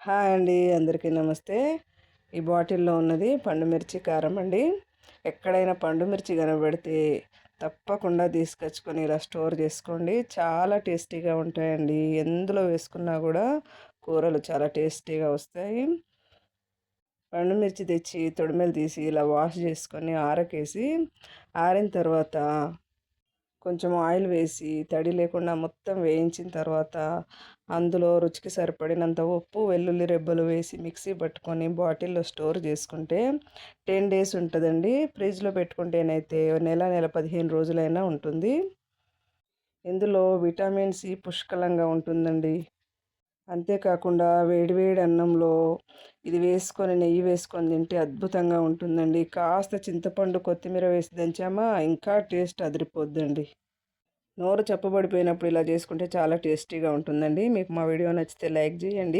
Hi అండి, అందరికీ నమస్తే. ఈ బాటిల్లో ఉన్నది పండు మిర్చి కారం అండి. ఎక్కడైనా పండు మిర్చి కనబడితే తప్పకుండా తీసుకొచ్చుకొని ఇలా స్టోర్ చేసుకోండి. చాలా టేస్టీగా ఉంటాయండి. ఎందులో వేసుకున్నా కూడా కూరలు చాలా టేస్టీగా వస్తాయి. పండు మిర్చి తెచ్చి తొడిమెలు తీసి ఇలా వాష్ చేసుకొని ఆరకేసి, ఆరిన తర్వాత కొంచెం ఆయిల్ వేసి తడి లేకుండా మొత్తం వేయించిన తర్వాత అందులో రుచికి సరిపడినంత ఉప్పు, వెల్లుల్లి రెబ్బలు వేసి మిక్సీ పట్టుకొని బాటిల్లో స్టోర్ చేసుకుంటే 10 డేస్ ఉంటుందండి. ఫ్రిడ్జ్లో పెట్టుకుంటేనైతే నెల 15 రోజులైనా ఉంటుంది. ఇందులో విటమిన్ సి పుష్కలంగా ఉంటుందండి. అంతేకాకుండా వేడివేడి అన్నంలో ఇది వేసుకొని నెయ్యి వేసుకొని తింటే అద్భుతంగా ఉంటుందండి. కాస్త చింతపండు కొత్తిమీర వేసి దంచామా ఇంకా టేస్ట్ అదిరిపోద్దండి. నోరు చప్పబడిపోయినప్పుడు ఇలా చేసుకుంటే చాలా టేస్టీగా ఉంటుందండి. మీకు మా వీడియో నచ్చితే లైక్ చేయండి.